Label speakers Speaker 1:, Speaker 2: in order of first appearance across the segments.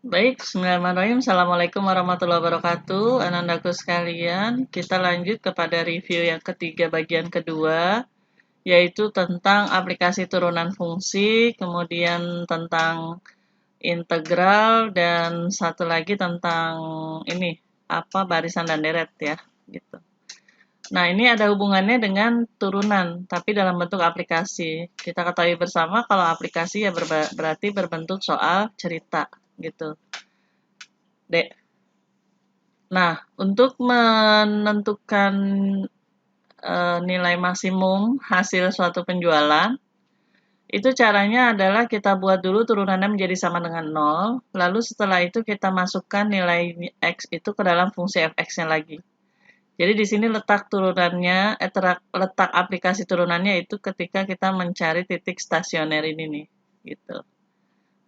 Speaker 1: Baik, bismillahirrahmanirrahim. Assalamualaikum warahmatullahi wabarakatuh. Anandaku sekalian, kita lanjut kepada review yang ketiga bagian kedua, yaitu tentang aplikasi turunan fungsi, kemudian tentang integral, dan satu lagi tentang ini, apa barisan dan deret ya, gitu. Nah, ini ada hubungannya dengan turunan, tapi dalam bentuk aplikasi. Kita ketahui bersama kalau aplikasi ya berarti berbentuk soal cerita, gitu. Dek. Nah, untuk menentukan nilai maksimum hasil suatu penjualan, itu caranya adalah kita buat dulu turunannya menjadi sama dengan 0, lalu setelah itu kita masukkan nilai X itu ke dalam fungsi fx-nya lagi. Jadi di sini letak turunannya, letak aplikasi turunannya itu ketika kita mencari titik stasioner ini nih, gitu.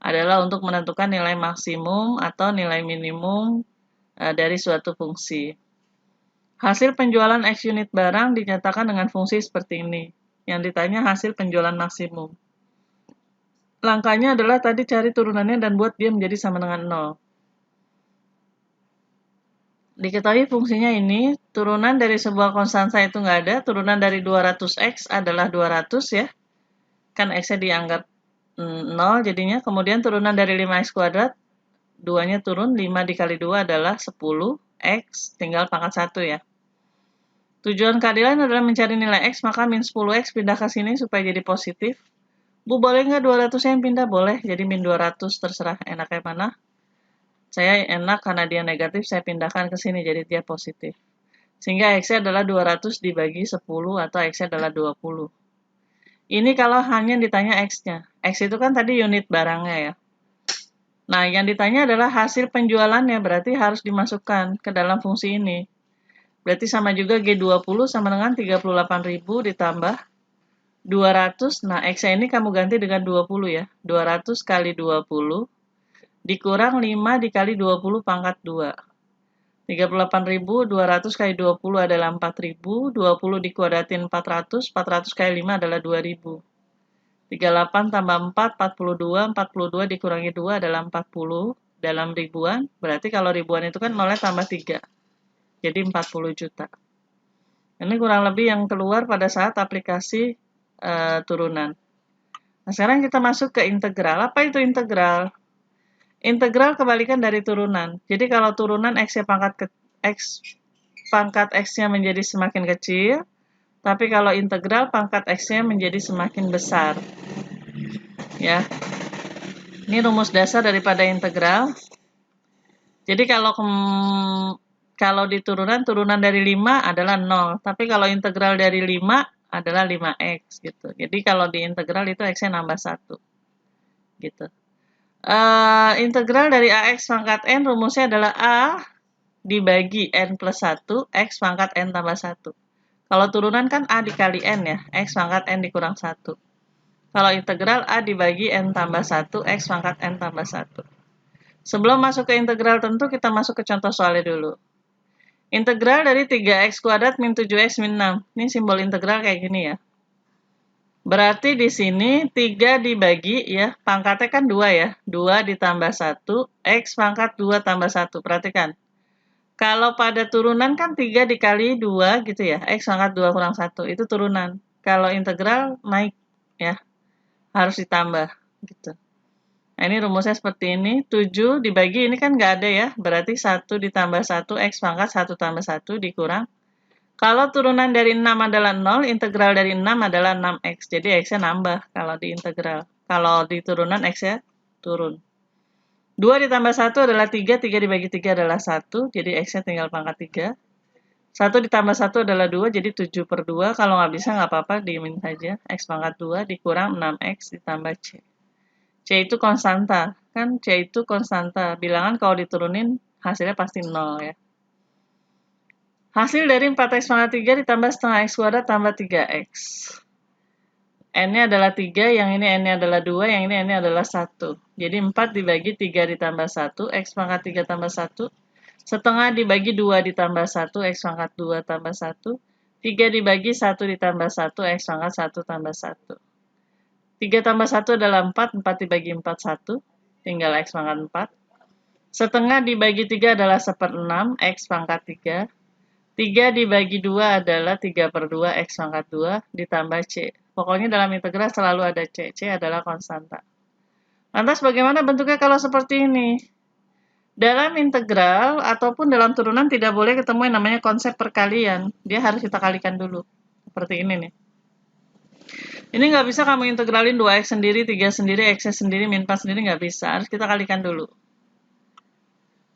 Speaker 1: Adalah untuk menentukan nilai maksimum atau nilai minimum dari suatu fungsi. Hasil penjualan X unit barang dinyatakan dengan fungsi seperti ini. Yang ditanya hasil penjualan maksimum. Langkahnya adalah tadi cari turunannya dan buat dia menjadi sama dengan 0. Diketahui fungsinya ini, turunan dari sebuah konstanta itu nggak ada, turunan dari 200X adalah 200 ya. Kan X-nya dianggap 0 jadinya. Kemudian turunan dari 5X kuadrat, 2-nya turun, 5 dikali 2 adalah 10, X tinggal pangkat 1 ya. Tujuan keadilan adalah mencari nilai X, maka min 10X pindah ke sini supaya jadi positif. Bu, boleh nggak 200 yang pindah? Boleh, jadi min 200, terserah enaknya mana. Saya enak karena dia negatif, saya pindahkan ke sini, jadi dia positif. Sehingga X-nya adalah 200 dibagi 10 atau X-nya adalah 20. Ini kalau hanya ditanya X-nya. X itu kan tadi unit barangnya ya. Nah, yang ditanya adalah hasil penjualannya, berarti harus dimasukkan ke dalam fungsi ini. Berarti sama juga G20 sama dengan 38.000 ditambah 200. Nah, X-nya ini kamu ganti dengan 20 ya. 200 kali 20 dikurang 5 dikali 20 pangkat 2. 38.200 kali 20 adalah 4.000. 20 dikuadratin 400. 400 kali 5 adalah 2.000. 38 tambah 4, 42. 42 dikurangi 2 adalah 40 dalam ribuan. Berarti kalau ribuan itu kan 0-nya tambah 3. Jadi 40 juta. Ini kurang lebih yang keluar pada saat aplikasi turunan. Nah, sekarang kita masuk ke integral. Apa itu integral? Integral kebalikan dari turunan. Jadi kalau turunan X-nya pangkat X-nya menjadi semakin kecil, tapi kalau integral pangkat X-nya menjadi semakin besar. Ya. Ini rumus dasar daripada integral. Jadi kalau di turunan dari 5 adalah 0, tapi kalau integral dari 5 adalah 5x gitu. Jadi kalau di integral itu x-nya nambah 1. Gitu. Integral dari ax pangkat n rumusnya adalah a dibagi n plus 1, x pangkat n tambah 1. Kalau turunan kan a dikali n ya, x pangkat n dikurang 1. Kalau integral a dibagi n tambah 1, x pangkat n tambah 1. Sebelum masuk ke integral tentu kita masuk ke contoh soalnya dulu. Integral dari 3x kuadrat min 7x min 6. Ini simbol integral kayak gini ya. Berarti di sini 3 dibagi ya, pangkatnya kan 2 ya. 2 ditambah 1, x pangkat 2 tambah 1. Perhatikan. Kalau pada turunan kan 3 dikali 2 gitu ya. X pangkat 2 kurang 1. Itu turunan. Kalau integral naik ya. Harus ditambah gitu. Nah, ini rumusnya seperti ini. 7 dibagi ini kan nggak ada ya. Berarti 1 ditambah 1, X pangkat 1 tambah 1 dikurang. Kalau turunan dari 6 adalah 0, integral dari 6 adalah 6X. Jadi X-nya nambah kalau di integral. Kalau di turunan X-nya turun. 2 ditambah 1 adalah 3, 3 dibagi 3 adalah 1. Jadi X-nya tinggal pangkat 3. 1 ditambah 1 adalah 2, jadi 7 per 2. Kalau nggak bisa nggak apa-apa, diemin saja. X pangkat 2 dikurang 6X ditambah C. C itu konstanta. Kan C itu konstanta. Bilangan kalau diturunin hasilnya pasti 0 ya. Hasil dari 4x pangkat 3 ditambah setengah x kuadrat tambah 3x. N-nya adalah 3, yang ini N-nya adalah 2, yang ini N-nya adalah 1. Jadi 4 dibagi 3 ditambah 1, x pangkat 3 tambah 1. Setengah dibagi 2 ditambah 1, x pangkat 2 tambah 1. 3 dibagi 1 ditambah 1, x pangkat 1 tambah 1. 3 tambah 1 adalah 4, 4 dibagi 4, 1. Tinggal x pangkat 4. Setengah dibagi 3 adalah 1/6, X pangkat 3. 3 dibagi 2 adalah 3/2, X pangkat 2, ditambah C. Pokoknya dalam integral selalu ada C. C adalah konstanta. Lantas bagaimana bentuknya kalau seperti ini? Dalam integral ataupun dalam turunan tidak boleh ketemu yang namanya konsep perkalian. Dia harus kita kalikan dulu. Seperti ini nih. Ini nggak bisa kamu integralin 2x sendiri, 3 sendiri, x sendiri, min 4 sendiri, nggak bisa. Harus kita kalikan dulu.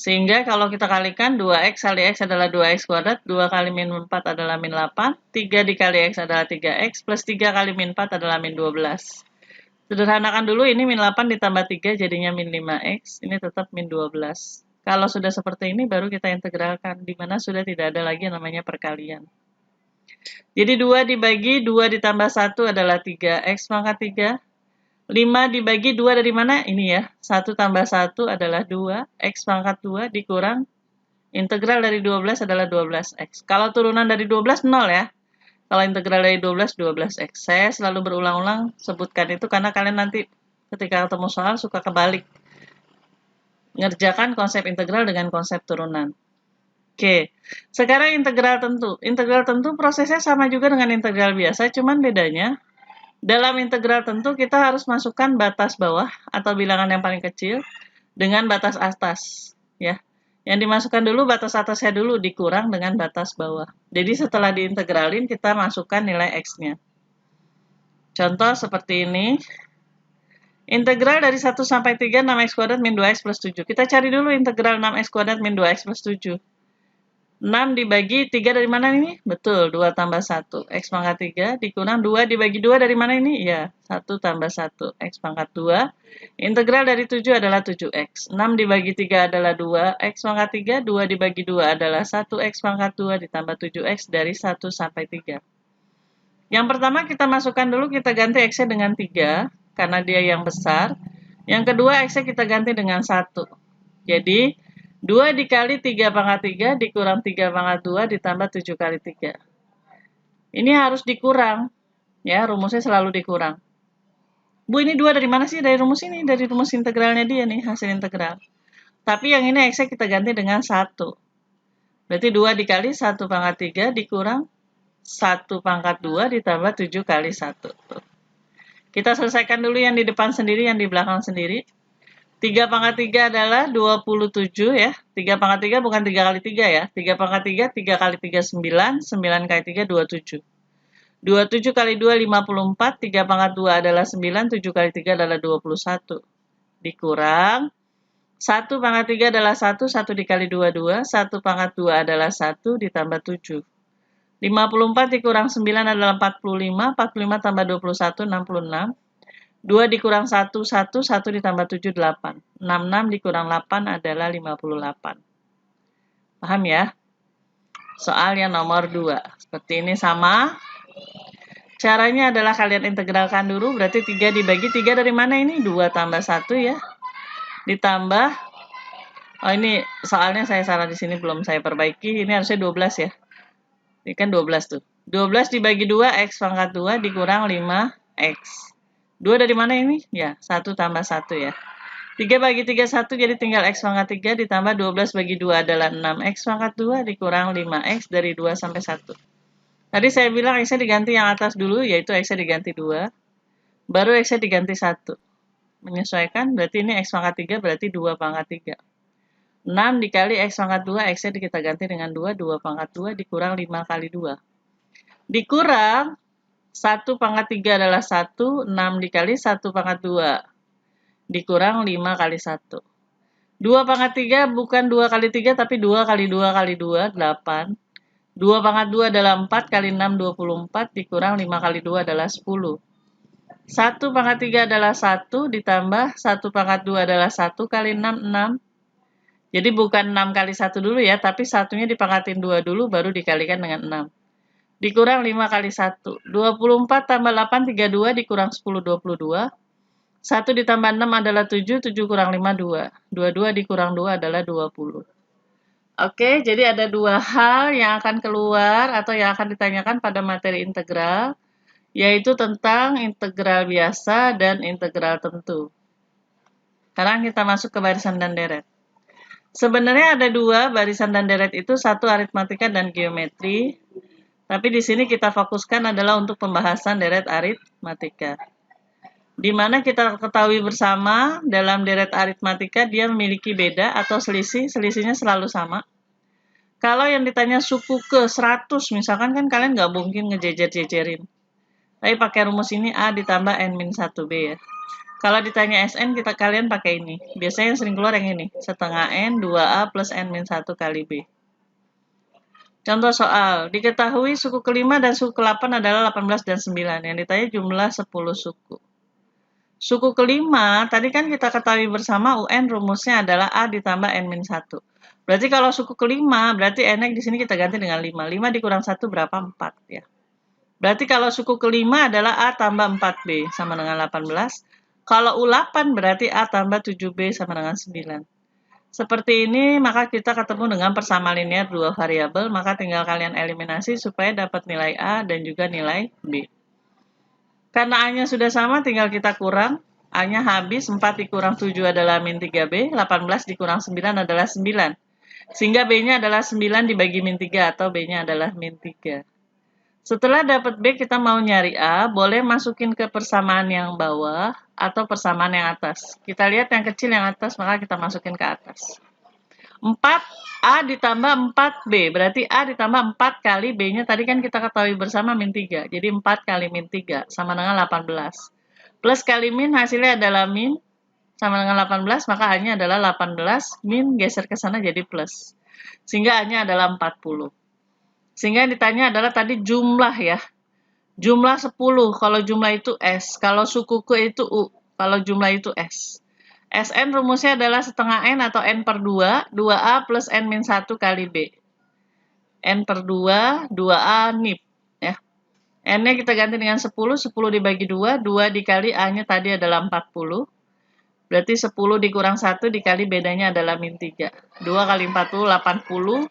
Speaker 1: Sehingga kalau kita kalikan 2x kali x adalah 2x kuadrat, 2 kali min 4 adalah min 8, 3 dikali x adalah 3x, plus 3 kali min 4 adalah min 12. Sederhanakan dulu, ini min 8 ditambah 3 jadinya min 5x, ini tetap min 12. Kalau sudah seperti ini baru kita integralkan, di mana sudah tidak ada lagi yang namanya perkalian. Jadi 2 dibagi 2 ditambah 1 adalah 3x pangkat 3. 5 dibagi 2 dari mana? Ini ya, 1 tambah 1 adalah 2, x pangkat 2 dikurang integral dari 12 adalah 12x. Kalau turunan dari 12, 0 ya. Kalau integral dari 12, 12x. Saya selalu berulang-ulang sebutkan itu karena kalian nanti ketika ketemu soal suka kebalik. Ngerjakan konsep integral dengan konsep turunan. Oke, sekarang integral tentu. Integral tentu prosesnya sama juga dengan integral biasa, cuman bedanya dalam integral tentu kita harus masukkan batas bawah atau bilangan yang paling kecil dengan batas atas, ya. Yang dimasukkan dulu batas atasnya dulu dikurang dengan batas bawah. Jadi setelah diintegralin kita masukkan nilai x-nya. Contoh seperti ini. Integral dari 1 sampai 3 6x kuadrat min 2x plus 7. Kita cari dulu integral 6x kuadrat min 2x plus 7. 6 dibagi 3 dari mana ini? Betul, 2 tambah 1. X pangkat 3 dikurang 2 dibagi 2 dari mana ini? Ya, 1 tambah 1. X pangkat 2. Integral dari 7 adalah 7x. 6 dibagi 3 adalah 2. X pangkat 3. 2 dibagi 2 adalah 1. X pangkat 2 ditambah 7x dari 1 sampai 3. Yang pertama kita masukkan dulu, kita ganti x-nya dengan 3. Karena dia yang besar. Yang kedua x-nya kita ganti dengan 1. Jadi 2 dikali 3 pangkat 3 dikurang 3 pangkat 2 ditambah 7 kali 3. Ini harus dikurang. Ya, rumusnya selalu dikurang. Bu, ini 2 dari mana sih? Dari rumus ini, dari rumus integralnya dia nih, hasil integral. Tapi yang ini x-nya kita ganti dengan 1. Berarti 2 dikali 1 pangkat 3 dikurang 1 pangkat 2 ditambah 7 kali 1. Tuh. Kita selesaikan dulu yang di depan sendiri, yang di belakang sendiri. 3 pangkat 3 adalah 27 ya. 3 pangkat 3 bukan 3 kali 3 ya. 3 pangkat 3, 3 kali 3, 9. 9 kali 3, 27. 27 kali 2, 54. 3 pangkat 2 adalah 9. 7 kali 3 adalah 21. Dikurang. 1 pangkat 3 adalah 1. 1 dikali 2, 2. 1 pangkat 2 adalah 1 ditambah 7. 54 dikurang 9 adalah 45. 45 tambah 21, 66. 2 dikurang 1, 1, 1 ditambah 7, 8. 66 dikurang 8 adalah 58. Paham ya? Soal yang nomor 2. Seperti ini sama. Caranya adalah kalian integralkan dulu. Berarti 3 dibagi 3 dari mana ini? 2 tambah 1 ya. Ditambah. Oh, ini soalnya saya salah di sini, belum saya perbaiki. Ini harusnya 12 ya. Ini kan 12 tuh. 12 dibagi 2, x pangkat 2 dikurang 5x. 2 dari mana ini? Ya, 1 tambah 1 ya. 3 bagi 3, 1, jadi tinggal x pangkat 3 ditambah 12 bagi 2 adalah 6x pangkat 2 dikurang 5x dari 2 sampai 1. Tadi saya bilang x-nya diganti yang atas dulu, yaitu x-nya diganti 2. Baru x-nya diganti 1. Menyesuaikan, berarti ini x pangkat 3 berarti 2 pangkat 3. 6 dikali x pangkat 2, x-nya kita ganti dengan 2, 2 pangkat 2 dikurang 5 kali 2. Dikurang 1 pangkat 3 adalah 1, 6 dikali 1 pangkat 2 dikurang 5 kali 1. 2 pangkat 3 bukan 2 kali 3 tapi 2 kali 2 kali 2, 8. 2 pangkat 2 adalah 4 kali 6, 24 dikurang 5 kali 2 adalah 10. 1 pangkat 3 adalah 1 ditambah 1 pangkat 2 adalah 1 kali 6, 6. Jadi bukan 6 kali 1 dulu ya, tapi satunya dipangkatin 2 dulu baru dikalikan dengan 6. Dikurang 5 kali 1. 24 tambah 8, 32 dikurang 10, 22. 1 ditambah 6 adalah 7, 7 kurang 5, 2. 22 dikurang 2 adalah 20. Oke, jadi ada 2 hal yang akan keluar atau yang akan ditanyakan pada materi integral, yaitu tentang integral biasa dan integral tentu. Sekarang kita masuk ke barisan dan deret. Sebenarnya ada dua barisan dan deret itu, satu aritmatika dan geometri. Tapi di sini kita fokuskan adalah untuk pembahasan deret aritmatika. Di mana kita ketahui bersama dalam deret aritmatika dia memiliki beda atau selisih, selisihnya selalu sama. Kalau yang ditanya suku ke 100, misalkan kan kalian nggak mungkin ngejejer-jejerin. Tapi pakai rumus ini A ditambah N-1B ya. Kalau ditanya SN, kalian pakai ini. Biasanya yang sering keluar yang ini. Setengah N, 2A plus N-1 kali B. Contoh soal. Diketahui suku kelima dan suku ke-8 adalah 18 dan 9. Yang ditanya jumlah 10 suku. Suku kelima, tadi kan kita ketahui bersama UN rumusnya adalah A ditambah N-1. Berarti kalau suku kelima, berarti N-nya di sini kita ganti dengan 5. 5 dikurang 1 berapa? 4 ya. Berarti kalau suku kelima adalah A tambah 4B sama dengan 18. Kalau U8 berarti A tambah 7B sama dengan 9. Seperti ini, maka kita ketemu dengan persamaan linear dua variabel, maka tinggal kalian eliminasi supaya dapat nilai A dan juga nilai B. Karena A-nya sudah sama, tinggal kita kurang. A-nya habis, 4 dikurang 7 adalah min 3B, 18 dikurang 9 adalah 9. Sehingga B-nya adalah 9 dibagi min 3 atau B-nya adalah min 3. Setelah dapat B, kita mau nyari A, boleh masukin ke persamaan yang bawah atau persamaan yang atas. Kita lihat yang kecil yang atas, maka kita masukin ke atas. 4A ditambah 4B, berarti A ditambah 4 kali B-nya tadi kan kita ketahui bersama min 3. Jadi 4 kali min 3 sama dengan 18. Plus kali min hasilnya adalah min sama dengan 18, maka A-nya adalah 18, min geser ke sana jadi plus. Sehingga A-nya adalah 40. Sehingga yang ditanya adalah tadi jumlah ya. Jumlah 10, kalau jumlah itu S. Kalau suku ke itu U. Kalau jumlah itu S. Sn rumusnya adalah setengah N atau N per 2, 2A plus N-1 kali B. N per 2, 2A NIP. Ya. N-nya kita ganti dengan 10, 10 dibagi 2, 2 dikali A-nya tadi adalah 40. Berarti 10 dikurang 1 dikali bedanya adalah min 3. 2 kali 40, 80.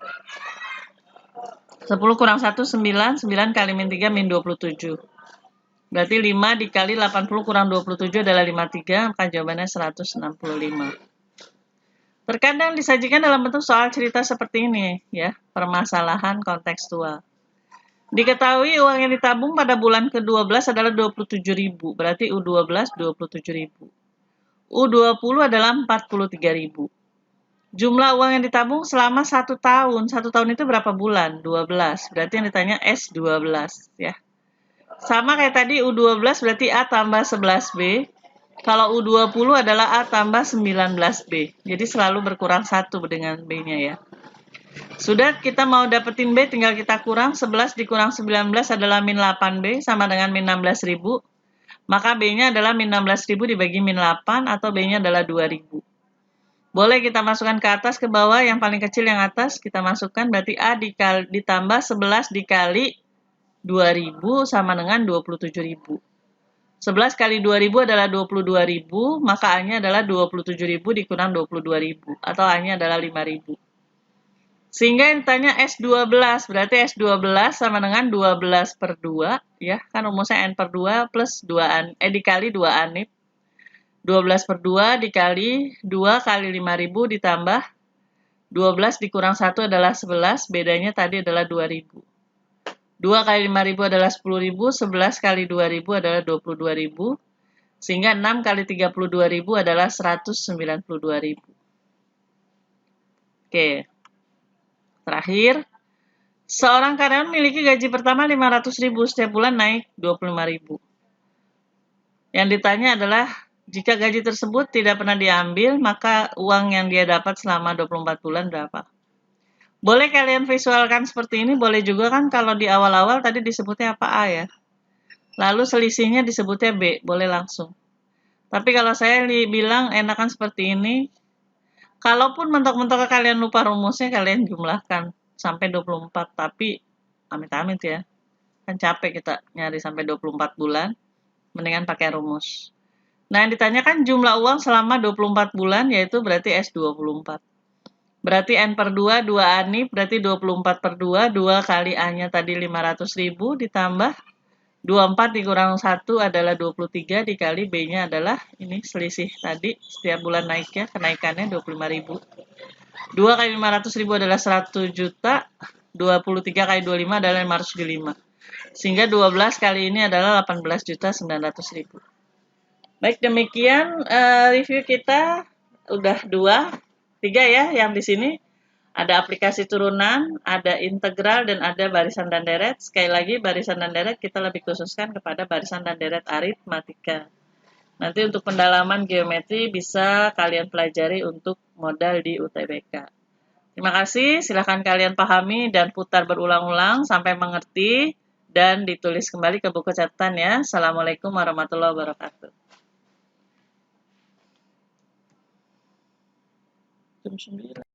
Speaker 1: 10 kurang 1, 9. 9 kali min 3, min 27. Berarti 5 dikali 80 kurang 27 adalah 53, maka jawabannya 165. Terkadang disajikan dalam bentuk soal cerita seperti ini, ya, permasalahan kontekstual. Diketahui uang yang ditabung pada bulan ke-12 adalah 27.000, berarti U12 27.000. U20 adalah 43.000. Jumlah uang yang ditabung selama 1 tahun. 1 tahun itu berapa bulan? 12. Berarti yang ditanya S12 ya. Sama kayak tadi U12 berarti A tambah 11B. Kalau U20 adalah A tambah 19B. Jadi selalu berkurang 1 dengan B-nya ya. Sudah kita mau dapetin B, tinggal kita kurang. 11 dikurang 19 adalah min 8B sama dengan min 16.000. Maka B-nya adalah min 16.000 dibagi min 8 atau B-nya adalah 2.000. Boleh kita masukkan ke atas, ke bawah, yang paling kecil yang atas kita masukkan, berarti A ditambah 11 dikali 2.000 sama dengan 27.000. 11 kali 2.000 adalah 22.000, maka A-nya adalah 27.000 dikurang 22.000, atau A-nya adalah 5.000. Sehingga yang ditanya S12, berarti S12 sama dengan 12 per 2, ya, kan rumusnya N per 2 plus 2 dikali 2 ANIP. 12 per 2 dikali 2 kali 5.000 ditambah 12 dikurang 1 adalah 11, bedanya tadi adalah 2.000. 2 kali 5.000 adalah 10.000, 11 kali 2.000 adalah 22.000, sehingga 6 kali 32.000 adalah 192.000. Oke, terakhir, seorang karyawan memiliki gaji pertama 500.000, setiap bulan naik 25.000. Yang ditanya adalah, jika gaji tersebut tidak pernah diambil, maka uang yang dia dapat selama 24 bulan berapa? Boleh kalian visualkan seperti ini, boleh juga kan kalau di awal-awal tadi disebutnya apa A ya. Lalu selisihnya disebutnya B, boleh langsung. Tapi kalau saya bilang enakan seperti ini, kalaupun mentok-mentok kalian lupa rumusnya, kalian jumlahkan sampai 24, tapi amit-amit ya. Kan capek kita nyari sampai 24 bulan, mendingan pakai rumus. Nah, yang ditanyakan jumlah uang selama 24 bulan, yaitu berarti S24. Berarti N per 2, 2 ANIP, berarti 24 per 2, 2 kali A-nya tadi 500.000, ditambah 24 dikurang 1 adalah 23, dikali B-nya adalah, ini selisih tadi, setiap bulan naiknya, kenaikannya 25.000. 2 kali 500.000 adalah 100 juta, 23 kali 25 adalah 575. Sehingga 12 kali ini adalah 18.900.000. Baik, demikian review kita. Udah 3 ya yang di sini. Ada aplikasi turunan, ada integral, dan ada barisan dan deret. Sekali lagi, barisan dan deret kita lebih khususkan kepada barisan dan deret aritmatika. Nanti untuk pendalaman geometri bisa kalian pelajari untuk modal di UTBK. Terima kasih, silahkan kalian pahami dan putar berulang-ulang sampai mengerti dan ditulis kembali ke buku catatan ya. Assalamualaikum warahmatullahi wabarakatuh. Jam 9.